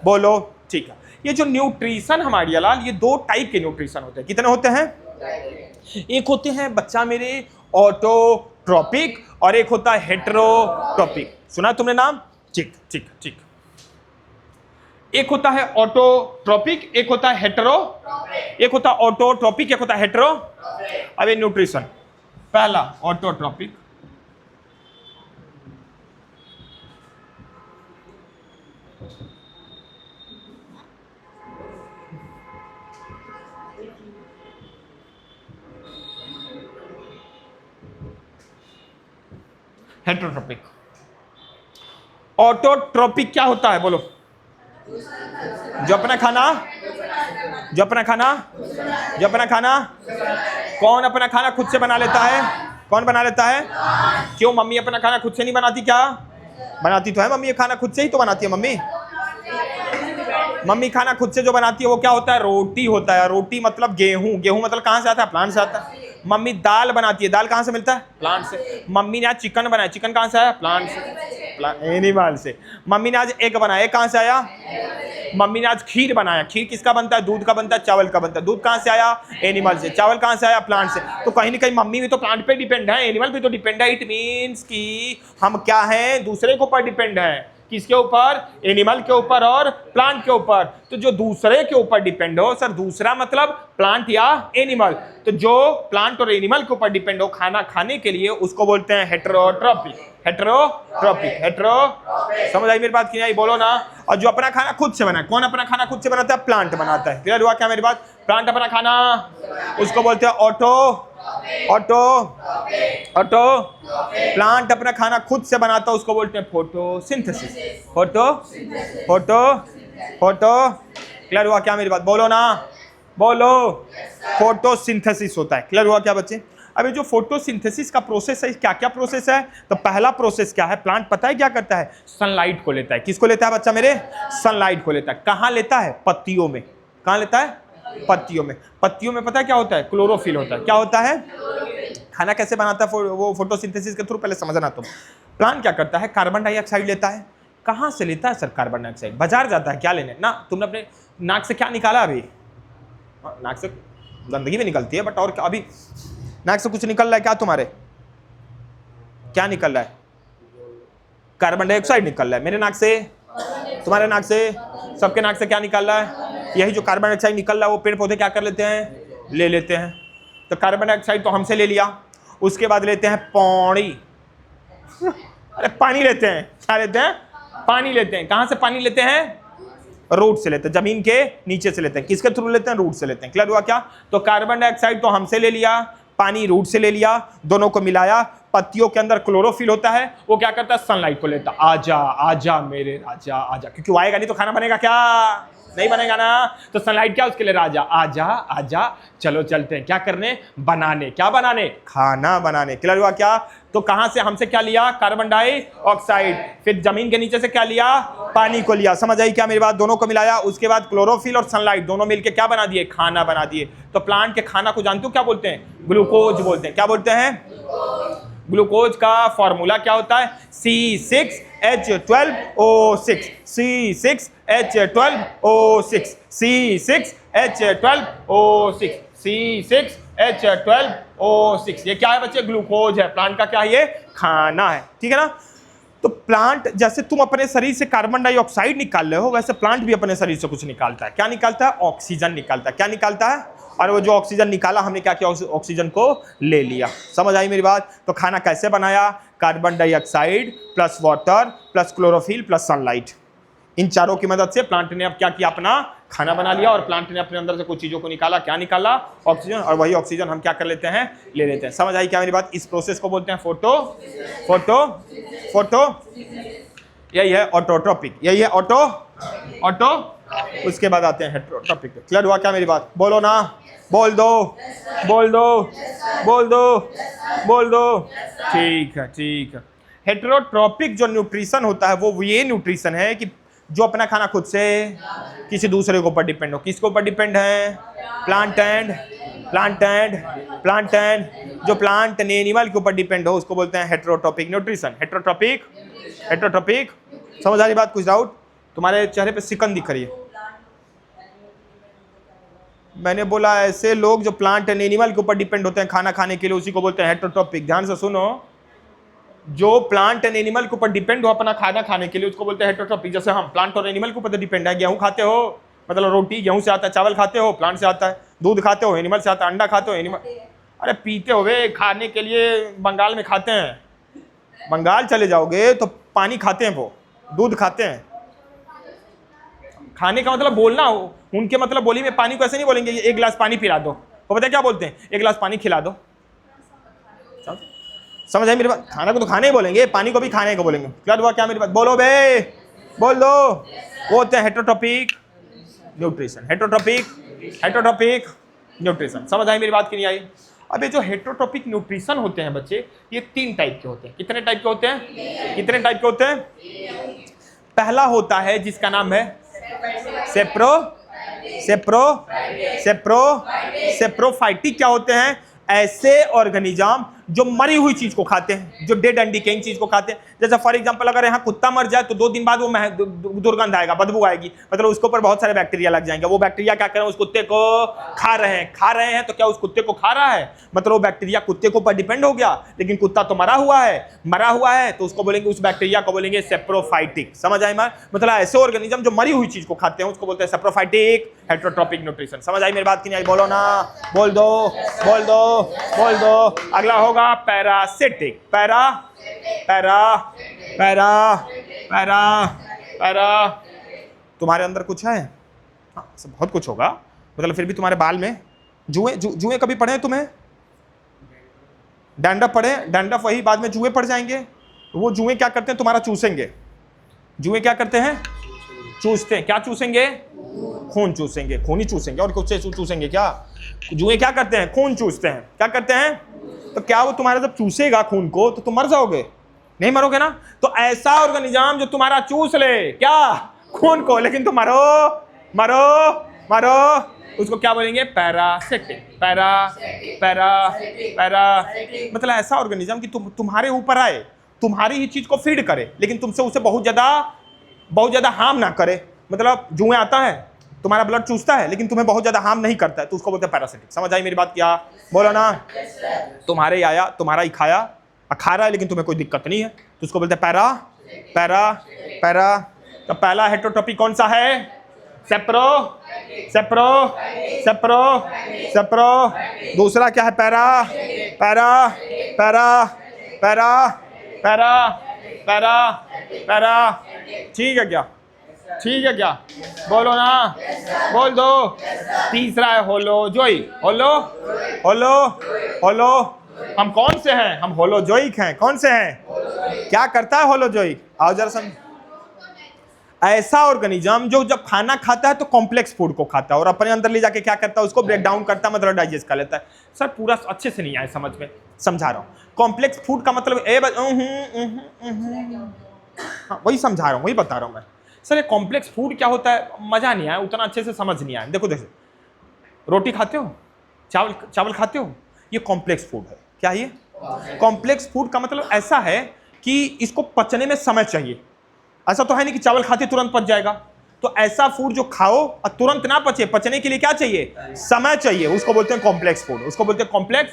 [SPEAKER 1] बोलो, ठीक है। ये जो न्यूट्रिशन हमारी लाल, ये दो टाइप के न्यूट्रिशन होते हैं। कितने होते हैं, एक होते हैं बच्चा मेरे ऑटोट्रोपिक और एक होता है हेटेरोट्रोपिक। सुना तुमने नाम, ठीक ठीक ठीक। एक होता है ऑटोट्रोपिक, एक होता है हेटेरो, एक होता है ऑटोट्रोपिक, एक होता है हेटेरो। अब ये न्यूट्रिशन, पहला ऑटोट्रोपिक, हेटेरोट्रोपिक। ऑटोट्रोपिक क्या होता है, बोलो, जो अपना खाना, जो अपना खाना, जो अपना खाना, कौन अपना खाना खुद से बना लेता है, कौन बना लेता है, क्यों मम्मी अपना खाना खुद से नहीं बनाती, क्या बनाती तो है मम्मी, खाना खुद से ही तो बनाती है मम्मी। मम्मी खाना खुद से जो बनाती है वो क्या होता है, रोटी होता है। रोटी मतलब गेहूं, गेहूं मतलब कहां से आता है, प्लांट से आता है। मम्मी दाल बनाती है, दाल कहां से मिलता है, प्लांट से। मम्मी ने आज चिकन बनाया, चिकन कहां से आया, प्लांट से, एनिमल से। मम्मी ने आज एग बनाया, एग कहां से आया। मम्मी ने आज खीर बनाया, खीर किसका बनता है, दूध का बनता है, चावल का बनता है। दूध कहां से आया, एनिमल से। चावल कहां से आया, प्लांट से। तो कहीं ना कहीं मम्मी भी तो प्लांट पे डिपेंड है, एनिमल भी तो डिपेंड है। इट मीन्स कि हम क्या हैं, दूसरे के ऊपर डिपेंड है। किसके ऊपर, एनिमल के ऊपर और प्लांट के ऊपर। तो जो दूसरे के ऊपर डिपेंड हो, सर दूसरा मतलब प्लांट या एनिमल, तो जो प्लांट और एनिमल के ऊपर डिपेंड हो खाना खाने के लिए, उसको बोलते हैं हेटेरोट्रोपिक। हेटेरोट्रोपिक, हेटेरो, समझ आई मेरी बात की नहीं, बोलो ना। और जो अपना खाना खुद से बनाए, कौन अपना खाना खुद से बनाता है, प्लांट बनाता है। क्लियर हुआ क्या मेरी बात, प्लांट अपना खाना, उसको बोलते हैं ऑटो, ऑटो, ऑटो। प्लांट अपना खाना खुद से बनाता है, उसको बोलते हैं photosynthesis. Photo, photo, photo. Clear हुआ क्या मेरी बात, बोलो ना, बोलो, फोटोसिंथेसिस होता है। क्लियर हुआ क्या बच्चे? अभी जो फोटोसिंथेसिस का प्रोसेस है, क्या क्या प्रोसेस है? तो पहला प्रोसेस क्या है? प्लांट पता है क्या करता है? सनलाइट को लेता है। किसको लेता है बच्चा मेरे? सनलाइट को लेता है। कहाँ लेता है? पत्तियों में। कहाँ लेता है? पत्तियों में। पत्तियों में पता है क्या होता है? क्लोरोफिल होता है। क्या होता है? खाना कैसे बनाता है वो फोटोसिंथेसिस के थ्रू? पहले समझना तुम। प्लांट क्या करता है? कार्बन डाइऑक्साइड लेता है। कहाँ से लेता है सर कार्बन डाइऑक्साइड? बाजार जाता है क्या लेने ना? तुमने अपने नाक से क्या निकाला अभी? नाक से गंदगी भी निकलती है, बट और अभी नाक से कुछ निकल रहा है क्या तुम्हारे? क्या निकल रहा है? कार्बन डाइऑक्साइड निकल रहा है। मेरे नाक से, तुम्हारे नाक से, सबके नाक से क्या निकल रहा है? यही जो कार्बन डाइऑक्साइड निकल रहा है वो पेड़ पौधे क्या कर लेते हैं? ले लेते हैं। तो कार्बन डाइऑक्साइड तो हमसे ले लिया, उसके बाद लेते हैं पानी। अरे पानी लेते हैं। क्या लेते हैं? पानी लेते हैं। कहां से पानी लेते हैं? रूट से लेते हैं, जमीन के नीचे से लेते हैं। किसके थ्रू लेते हैं? रूट से लेते हैं। क्लियर हुआ क्या? तो कार्बन डाइऑक्साइड तो हमसे ले लिया, पानी रूट से ले लिया, दोनों को मिलाया। पत्तियों के अंदर क्लोरोफिल होता है, वो क्या करता है? सनलाइट को लेता। आजा आजा मेरे राजा आजा, क्योंकि वो आएगा नहीं तो खाना बनेगा क्या? नहीं बनेगा ना। तो सनलाइट क्या उसके लिए? राजा। आजा आजा, चलो चलते हैं क्या करने? बनाने। क्या बनाने? खाना बनाने। क्लियर हुआ क्या? तो कहां से हमसे क्या लिया? Carbon dioxide. फिर जमीन के नीचे से क्या लिया? पानी को लिया। समझ आई क्या मेरी बात? दोनों को मिलाया, उसके बाद क्लोरोफिल और सनलाइट दोनों मिलके क्या बना दिए? खाना बना दिए। तो प्लांट के खाना को जानते हो क्या बोलते हैं? ग्लूकोज बोलते हैं। क्या बोलते हैं? ग्लूकोज का फॉर्मूला क्या होता है? C6H12O6। C6H12O6। C6H12O6। C6H12O6। ये क्या है बच्चे? ग्लूकोज है। प्लांट का क्या है? ये खाना है। ठीक है ना? तो प्लांट, जैसे तुम अपने शरीर से कार्बन डाइऑक्साइड निकाल रहे हो, वैसे प्लांट भी अपने शरीर से कुछ निकालता है। क्या निकालता है? ऑक्सीजन निकालता है। क्या निकालता है? और वो जो ऑक्सीजन निकाला, हमने क्या किया? ऑक्सीजन को ले लिया। समझ आई मेरी बात? तो खाना कैसे बनाया? Carbon dioxide plus water plus chlorophyll plus sunlight, इन चारों की मदद से प्लांट ने अब क्या किया? अपना खाना बना लिया। और प्लांट ने अपने अंदर से कुछ चीजों को निकाला। क्या निकाला? ऑक्सीजन। और वही ऑक्सीजन हम क्या कर लेते हैं? ले लेते हैं। समझ आई क्या मेरी बात? इस प्रोसेस को बोलते हैं फोटो। यही है ऑटोट्रोपिक। यही है ऑटो। उसके बाद आते हैं हेटेरोट्रोपिक। क्लियर हुआ क्या मेरी बात? बोलो ना, बोल दो। ठीक है। हेटेरोट्रोपिक जो न्यूट्रिशन होता है वो ये न्यूट्रिशन है कि जो अपना खाना खुद से किसी दूसरे के ऊपर डिपेंड हो। किसके ऊपर डिपेंड है? प्लांट एंड जो प्लांट एंड एनिमल के ऊपर डिपेंड हो, उसको बोलते हैं हेटेरोट्रोपिक न्यूट्रिशन। हेटेरोट्रोपिक। समझ आ रही बात? कुछ डाउट? तुम्हारे चेहरे पे सिकन दिख रही है। मैंने बोला ऐसे लोग जो प्लांट एंड एनिमल के ऊपर डिपेंड होते हैं खाना खाने के लिए, उसी को बोलते हैं हेटेरोट्रोपिक। ध्यान से सुनो, जो प्लांट एंड एनिमल के ऊपर डिपेंड हो अपना खाना खाने के लिए, उसको बोलते हैं हेटेरोट्रोपिक। जैसे हम प्लांट और एनिमल के ऊपर डिपेंड है। गेहूं खाते हो, मतलब रोटी गेहूं से आता है। चावल खाते हो, प्लांट से आता है। दूध खाते हो, एनिमल से आता है। अंडा खाते हो, एनिमल। अरे पीते हो वे, खाने के लिए बंगाल में खाते हैं। बंगाल चले जाओगे तो पानी खाते हैं, वो दूध खाते हैं। खाने का मतलब बोलना हो, उनके मतलब बोली में पानी को ऐसे नहीं बोलेंगे एक गिलास पानी पिला दो। वो पता है क्या बोलते हैं? एक गिलास पानी खिला दो। समझ आई मेरी बात? खाना को तो खाने ही बोलेंगे, पानी को भी खाने को बोलेंगे। क्या हुआ क्या मेरी बात? बोलो बे, बोल दो। वो होते हैं हेटेरोट्रोपिक न्यूट्रिशन। हेटेरोट्रोपिक न्यूट्रिशन। समझ आई मेरी बात कि नहीं आई? अब ये जो हेटेरोट्रोपिक न्यूट्रिशन होते हैं बच्चे, ये 3 टाइप के होते हैं। कितने टाइप के होते हैं? कितने टाइप के होते हैं? पहला होता है जिसका नाम है सेप्रोफाइटिक। क्या होते हैं? ऐसे ऑर्गेनिज्म जो मरी हुई चीज को खाते हैं, जो डेड एंड डिकेइंग चीज को खाते हैं। जैसे फॉर एग्जांपल अगर यहाँ कुत्ता मर जाए तो 2 दिन बाद वो दुर्गंध आएगा, बदबू आएगी, मतलब उसके ऊपर बहुत सारे बैक्टीरिया लग जाएंगे। वो बैक्टीरिया क्या कर रहे हैं? उस कुत्ते को खा रहे हैं। तो क्या उस कुत्ते को खा रहा है? मतलब वो बैक्टीरिया कुत्ते के ऊपर डिपेंड हो गया, लेकिन कुत्ता तो मरा हुआ है, तो उसको बोलेंगे, उस बैक्टीरिया को बोलेंगे सेप्रोफाइटिक। समझ आई? मतलब ऐसे ऑर्गेनिज्म जो मरी हुई चीज को खाते हैं उसको बोलते हैं सेप्रोफाइटिक हेटेरोट्रोपिक न्यूट्रिशन। समझ आई मेरी बात कि नहीं आई? बोलो ना, बोल दो। अगला होगा पैरासिटिक। पैरा तुम्हारे अंदर कुछ है? हाँ, बहुत कुछ होगा, मतलब फिर भी तुम्हारे बाल में जुए कभी पढ़े तुम्हें? डैंड्रफ पढ़े? डैंड्रफ वही बाद में जुए पड़ जाएंगे। वो जुए क्या करते हैं? तुम्हारा चूसेंगे। जुए क्या करते हैं? चूसते हैं। क्या चूसेंगे? खून चूसेंगे, खून ही चूसेंगे और कुछ से चूसेंगे क्या? जुए क्या करते हैं? खून चूसते हैं। क्या करते हैं? तो क्या वो तुम्हारा जब चूसेगा खून को तो तुम मर जाओगे? नहीं मरोगे ना। तो ऐसा ऑर्गेनिज्म जो तुम्हारा चूस ले क्या? खून को, लेकिन तुम मरो मरो मरो, उसको क्या बोलेंगे? पैरासिटिक। मतलब ऐसा ऑर्गेनिज्म कि तुम्हारे ऊपर आए, तुम्हारी ही चीज को फीड करे, लेकिन तुमसे उसे बहुत ज्यादा हार्म ना करे। मतलब जुए आता है, तुम्हारा ब्लड चूसता है, लेकिन तुम्हें बहुत ज्यादा हार्म नहीं करता है, तो उसको बोलते हैं पैरासिटिक। समझ आई मेरी बात? क्या बोलो ना? तुम्हारे ही आया, तुम्हारा ही खाया, खा रहा है, लेकिन तुम्हें कोई दिक्कत नहीं है, तो उसको बोलते हैं पैरा। तो पहला हेटेरोटॉपिक कौन सा है? सेप्रो। दूसरा क्या है? पैरा। ठीक है क्या? बोलो ना, बोल दो। तीसरा है होलोजोई। होलो। हम कौन से हैं? हम होलोजोइक हैं। कौन से हैं? क्या करता है होलोजोइक? आओ जरा समझ। ऐसा ऑर्गेनिज्म जो जब खाना खाता है तो कॉम्प्लेक्स फूड को खाता है और अपने अंदर ले जाके क्या करता है? उसको ब्रेक डाउन करता है, मतलब डाइजेस्ट कर लेता है। सर पूरा अच्छे से नहीं आया समझ में, समझा रहा हूँ। कॉम्प्लेक्स फूड का मतलब हाँ, वही समझा रहा हूँ, वही बता रहा हूँ मैं। सर ये कॉम्प्लेक्स फूड क्या होता है? मजा नहीं आया, उतना अच्छे से समझ नहीं आया। देखो रोटी खाते हो, चावल खाते हो, ये कॉम्प्लेक्स फूड है। क्या ये कॉम्प्लेक्स फूड का मतलब ऐसा है कि इसको पचने में समय चाहिए। ऐसा तो है नहीं कि चावल खाते तुरंत पच जाएगा। तो ऐसा फूड जो खाओ और तुरंत ना पचे, पचने के लिए क्या चाहिए? समय चाहिए। उसको बोलते हैं कॉम्प्लेक्स फूड। उसको बोलते हैं कॉम्प्लेक्स।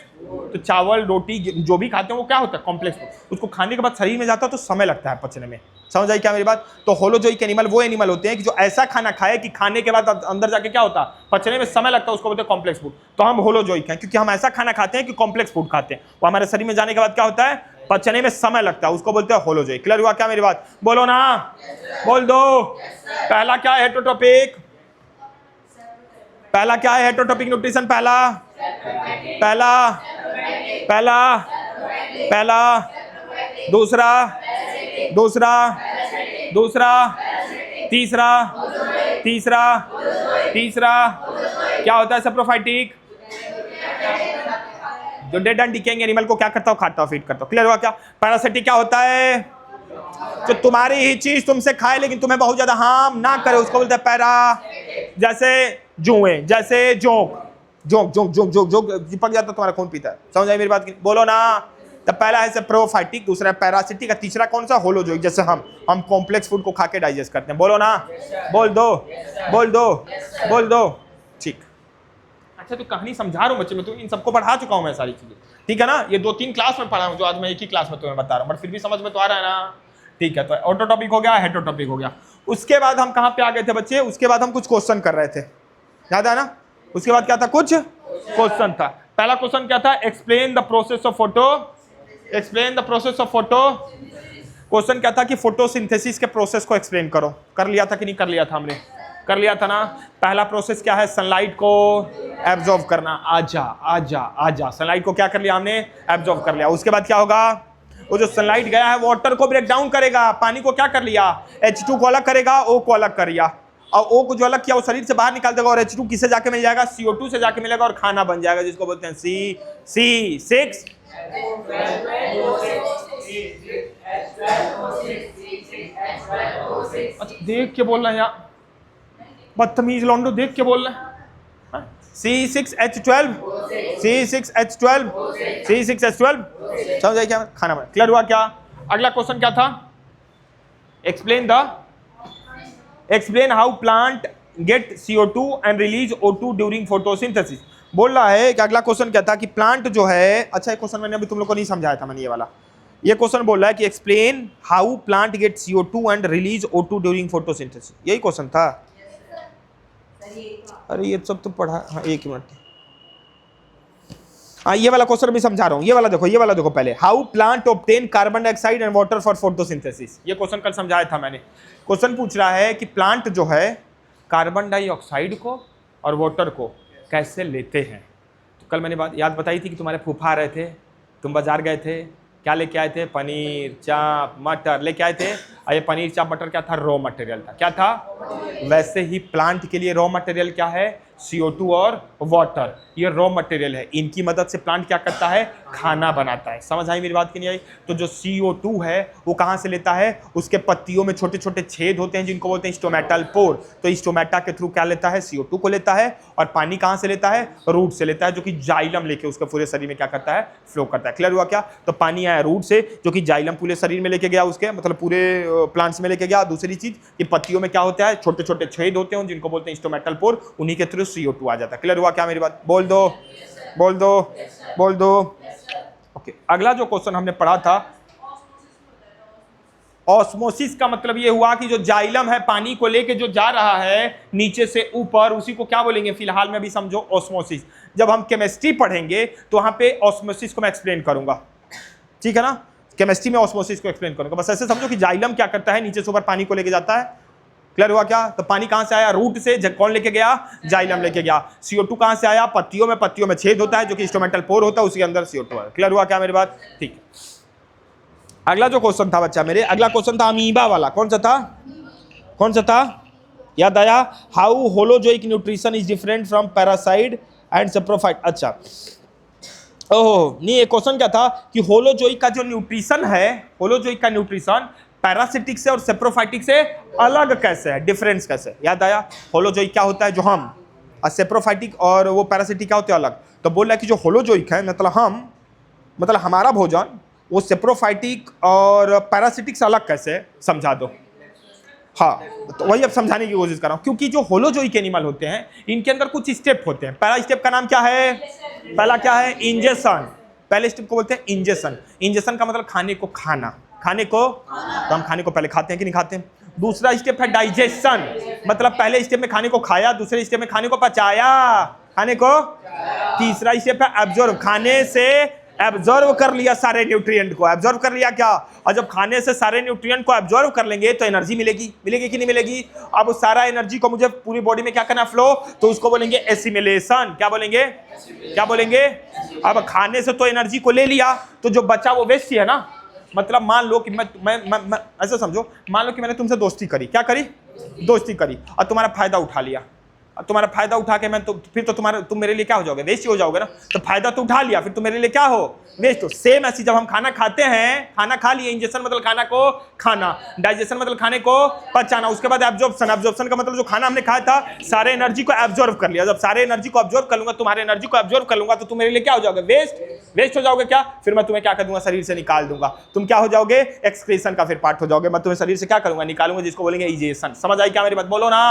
[SPEAKER 1] तो चावल रोटी जो भी खाते हैं वो क्या होता है? Complex food. उसको खाने के बाद शरीर में जाता है तो समय लगता है पचने में। समझ आई क्या मेरी बात? तो होलोजोइक एनिमल वो एनिमल होते हैं कि जो ऐसा खाना खाए कि खाने के बाद अंदर जाके क्या होता है? पचने में समय लगता है, उसको बोलते हैं कॉम्प्लेक्स फूड। तो हम होलोजोइक हैं क्योंकि हम ऐसा खाना खाते हैं कि कॉम्प्लेक्स फूड खाते हैं, वो हमारे शरीर में जाने के बाद क्या होता है? पचने में समय लगता है, उसको बोलते हैं होलोजोइक। क्लियर हुआ क्या मेरी बात? बोलो ना, बोल दो। पहला क्या है हेटेरोटॉपिक? पहला क्या है हेटेरोटॉपिक न्यूट्रिशन? पहला दूसरा तीसरा क्या होता है? सैप्रोफाइटिक। जो डेड एंड डिकेइंग एनिमल को क्या करता हो? खाता हो, फीड करता हो। क्लियर हुआ क्या? पैरासिटिक क्या होता है? जो तुम्हारी ही चीज तुमसे खाए लेकिन तुम्हें बहुत ज्यादा हार्म ना करे, उसको बोलते हैं पैरा। जैसे जुए, जैसे जोंक चिपक जाता तुम्हारा खून पीता है। समझ आई मेरी बात की? बोलो ना। तब पहला है प्रोफाइटिक, दूसरा पैरासिटिक, तीसरा कौन सा? होलोजोइक। जैसे हम कॉम्प्लेक्स फूड को खा के डाइजेस्ट करते हैं। बोलो ना, बोल दो। ठीक। अच्छा तो कहानी समझा रहा हूँ बच्चे में, तो इन सबको पढ़ा चुका हूँ मैं सारी चीजें, ठीक है ना? ये 2-3 क्लास में पढ़ा हूँ, जो आज मैं एक ही क्लास में तुम्हें बता रहा हूँ, बट फिर भी समझ में तो आ रहा है ना? ठीक है। तो ऑटोटॉपिक हो गया, हेटेरोटॉपिक हो गया। उसके बाद हम कहाँ पे आ गए थे बच्चे? उसके बाद हम कुछ क्वेश्चन कर रहे थे, याद है ना? उसके बाद क्या था? कुछ क्वेश्चन था। पहला क्वेश्चन क्या था? Explain the process of photo. Question क्या था कि फोटोसिंथेसिस के प्रोसेस को एक्सप्लेन करो। कर लिया था कि नहीं कर लिया था? हमने कर लिया था ना। पहला प्रोसेस क्या है? सनलाइट को एब्जॉर्ब करना। आजा सनलाइट को क्या कर लिया हमने? एब्जॉर्ब कर लिया। उसके बाद क्या होगा? वो जो सनलाइट गया है वाटर को ब्रेक डाउन करेगा, पानी को क्या कर लिया? H2 को अलग करेगा, O को अलग कर लिया, और O को जो अलग किया वो शरीर से बाहर निकाल देगा, और H2 किससे जाके मिल जाएगा? CO2 से जाके मिलेगा और खाना बन जाएगा, जिसको बोलते हैं C6। अच्छा देख के बोल रहे हैं यार, बदतमीज लौंडो, देख के बोल रहे हैं। C6H12 समझ आया क्या? खाना बना। क्लियर हुआ क्या? अगला क्वेश्चन क्या था? Explain how plant get CO2 and release O2 during photosynthesis. बोल रहा है कि अगला क्वेश्चन क्या था कि प्लांट जो है, अच्छा ये क्वेश्चन मैंने अभी तुम लोग को नहीं समझाया था मैंने, ये क्वेश्चन बोल रहा है कि explain how plant get CO2 and release O2 during photosynthesis. यही क्वेश्चन था। अरे ये सब तो पढ़ा। हाँ एक मिनट। हाँ ये वाला क्वेश्चन भी समझा रहा हूँ। ये वाला देखो पहले। How plant obtain carbon dioxide and water for photosynthesis. ये क्वेश्चन कल समझाया था मैंने। क्वेश्चन पूछ रहा है कि प्लांट जो है कार्बन डाइऑक्साइड को और वाटर को कैसे लेते हैं। तो कल मैंने बात याद बताई थी कि तुम्हारे फूफा आ रहे थे, तुम बाजार गए थे, क्या लेके आए थे? पनीर, चाप, मटर लेके आए थे। और ये पनीर, चाप, मटर क्या था? रॉ मटेरियल था। क्या था? वैसे ही प्लांट के लिए रॉ मटेरियल क्या है? CO2 और वाटर। ये रॉ मटेरियल है, इनकी मदद से प्लांट क्या करता है? खाना बनाता है। समझ आई मेरी बात की नहीं आई? तो जो CO2 है वो कहां से लेता है? उसके पत्तियों में छोटे छोटे छेद होते हैं जिनको बोलते हैं स्टोमेटल पोर। तो स्टोमेटा के थ्रू क्या लेता है? CO2 को लेता है। और पानी कहां से लेता है? रूट से लेता है, जो कि जाइलम लेके उसके पूरे शरीर में क्या करता है? फ्लो करता है। क्लियर हुआ क्या? तो पानी आया रूट से, जो कि जाइलम पूरे शरीर में लेके गया, उसके मतलब पूरे प्लांट्स में लेके गया। दूसरी चीज, ये पत्तियों में क्या होता है? छोटे छोटे छेद होते हैं जिनको बोलते हैं स्टोमेटल पोर, उन्हीं के थ्रू CO2 आ जाता है। क्लियर हुआ क्या मेरी बात? बोल दो, बोल दो, बोल दो। ओके, अगला जो क्वेश्चन हमने पढ़ा था, ऑस्मोसिस का मतलब ये हुआ कि जो जाइलम है पानी को लेके जो जा रहा है नीचे से ऊपर, उसी को क्या बोलेंगे? फिलहाल में अभी समझो ऑस्मोसिस। जब हम केमिस्ट्री पढ़ेंगे तो वहां पे ऑस्मोसिस को मैं एक्सप्लेन करूंगा, ठीक है ना? केमिस्ट्री में ऑस्मोसिस को एक्सप्लेन करूंगा। बस ऐसे समझो कि जाइलम क्या करता है? नीचे से ऊपर पानी को लेके जाता है। क्लियर हुआ क्या? तो पानी कहां से आया? रूट से। कौन लेके गया? जाइलम लेके गया। CO2 कहां से आया? पत्तियों में छेद होता है जो कि स्टोमेटल पोर होता है, उसके अंदर CO2 है। क्लियर हुआ क्या मेरी बात? ठीक। अगला जो क्वेश्चन था बच्चा मेरे, अगला क्वेश्चन था अमीबा वाला। कौन सा था? कौन सा था? याद आया? How holozoic nutrition is different from parasite and saprophyte. अच्छा, ओह नहीं, ये क्वेश्चन क्या था कि होलोजोइक का जो न्यूट्रिशन है, होलोजोइक का न्यूट्रिशन पैरासिटिक से और सेप्रोफाइटिक से अलग कैसे है? डिफरेंस कैसे? याद आया? होलोजोइक क्या होता है? जो हम, और सेप्रोफाइटिक और वो पैरासिटिक क्या होते हैं? अलग। तो बोल रहा है कि जो होलोजोइक है मतलब हम, मतलब हमारा भोजन, वो सेप्रोफाइटिक और पैरासिटिक से अलग कैसे? समझा दो। हाँ, तो वही अब समझाने की कोशिश कर रहा हूं, क्योंकि जो होलोजोइक एनिमल होते हैं इनके अंदर कुछ स्टेप होते हैं। पहला स्टेप का नाम क्या है? पहला क्या है? इंजेक्शन। पहले स्टेप को बोलते हैं इंजेक्शन। इंजेक्शन का मतलब खाने को खाना, खाने को, तो हम खाने को पहले खाते हैं कि नहीं खाते हैं? दूसरा स्टेप है डाइजेशन, मतलब पहले स्टेप में खाने को खाया, दूसरे स्टेप में खाने को पचाया, खाने को। तीसरा स्टेप है एब्जॉर्ब, खाने से एब्जॉर्व कर लिया सारे न्यूट्रिएंट को। एब्जॉर्व कर लिया क्या? और जब खाने से सारे न्यूट्रिएंट को एब्जॉर्व कर लेंगे तो एनर्जी मिलेगी। मिलेगी कि नहीं मिलेगी? अब उस सारा एनर्जी को मुझे पूरी बॉडी में क्या करना? फ्लो। तो उसको बोलेंगे एसिमिलेशन। क्या बोलेंगे? क्या बोलेंगे? अब खाने से तो एनर्जी को ले लिया, तो जो बचा वो वेस्ट ही है ना। मतलब मान लो कि मैं ऐसा समझो, मान लो कि मैंने तुमसे दोस्ती करी। क्या करी? दोस्ती करी, और तुम्हारा फायदा उठा लिया। तुम्हारा फायदा उठा के मैं तो फिर तो तुम मेरे लिए क्या हो जाओगे? वेस्ट ही हो जाओगे ना। तो फायदा तो उठा लिया, फिर तुम मेरे लिए क्या हो? वेस्ट हो। सेम ऐसी जब हम खाना खाते हैं, खाना खा लिए, इंजेक्शन मतलब खाना को खाना, डाइजेशन मतलब खाने को पचाना, उसके बाद एब्जॉर्प्शन। एब्जॉर्प्शन का मतलब जो खाना हमने खाया था सारे एनर्जी को एब्जॉर्व कर लिया। जब सारे एनर्जी को एब्जॉर्व कर लूंगा, तुम्हारे एनर्जी को एब्जॉर्व कर लूंगा, तो तुम मेरे लिए क्या हो जाओगे? वेस्ट हो जाओगे। क्या? फिर मैं तुम्हें क्या कर दूंगा? शरीर से निकाल दूंगा। तुम क्या हो जाओगे? एक्सक्रीशन का फिर पार्ट हो जाओगे। मैं तुम्हें शरीर से क्या करूंगा? निकालूंगा, जिसको बोलेंगे इजेशन। समझ आई क्या मेरी बात? बोलो ना।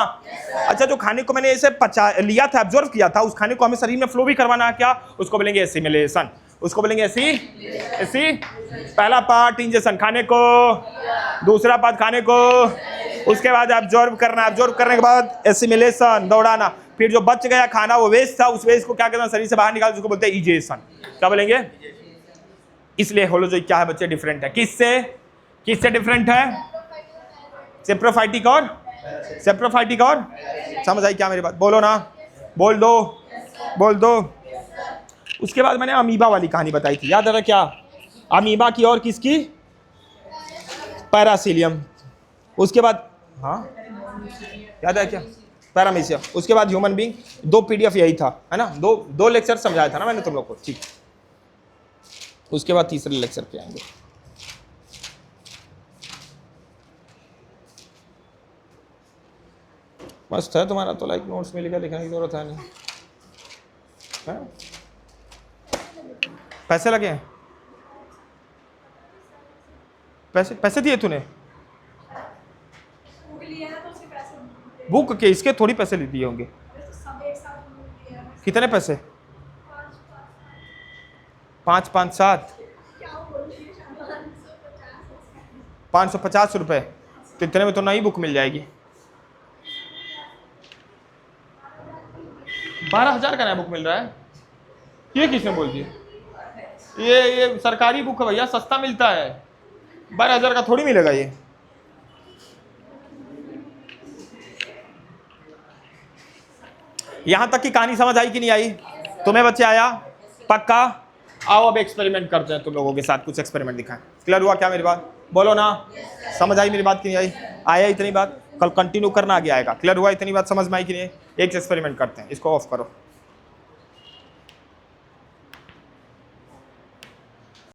[SPEAKER 1] अच्छा, जो खाने को मैंने ऐसे पचा लिया था, एब्जॉर्व किया था, उस खाने को हमें शरीर में फ्लो भी करवाना है। क्या? उसको बोलेंगे एसिमिलेशन। उसको बोलेंगे ऐसी पहला पार्ट इंजेक्शन, खाने को। दूसरा पार्ट खाने को, उसके बाद एब्जॉर्ब करना, एब्जॉर्ब करने के बाद एसिमिलेशन, दौड़ाना। फिर जो बच गया खाना वो वेस्ट था, उस वेस्ट को क्या करना? शरीर से बाहर निकाल, उसको बोलते हैं इजेशन। क्या बोलेंगे? इसलिए होलोजोइक क्या है बच्चे? डिफरेंट है। किससे डिफरेंट है? सेप्रोफाइटिक और समझ आई क्या मेरी बात? बोलो ना, बोल दो। उसके बाद मैंने अमीबा वाली कहानी बताई थी, याद है क्या? अमीबा की और किसकी? पैरासिलियम। उसके बाद हाँ याद है क्या? पैरामीशिया। उसके बाद ह्यूमन बीइंग। 2 PDF यही था, है ना? दो लेक्चर समझाया था ना मैंने तुम लोग को, ठीक। उसके बाद तीसरे लेक्चर पे आएंगे। मस्त है तुम्हारा तो, लाइक नोट्स मिलेगा, लिखने की जरूरत है नहीं है? पैसे लगे हैं? पैसे दिए तूने? बुक के इसके थोड़ी पैसे दिए होंगे। कितने पैसे? 5, 5, 7, 550 रुपए। तो इतने में तो नई बुक मिल जाएगी। 12,000 का नया बुक मिल रहा है? ये किसने बोल दिया? ये सरकारी बुक है भैया, सस्ता मिलता है। 12,000 का थोड़ी मिलेगा ये। यहां तक की कहानी समझ आई कि नहीं आई? तुम्हें बच्चे आया? पक्का? आओ अब एक्सपेरिमेंट करते हैं तुम लोगों के साथ, कुछ एक्सपेरिमेंट दिखाएं। क्लियर हुआ क्या मेरी बात? बोलो ना, समझ आई मेरी बात कि नहीं आई? आया इतनी बात? कल कंटिन्यू करना आगे आएगा। क्लियर हुआ? इतनी बात समझ में आई कि नहीं? एक एक्सपेरिमेंट करते हैं, इसको ऑफ करो।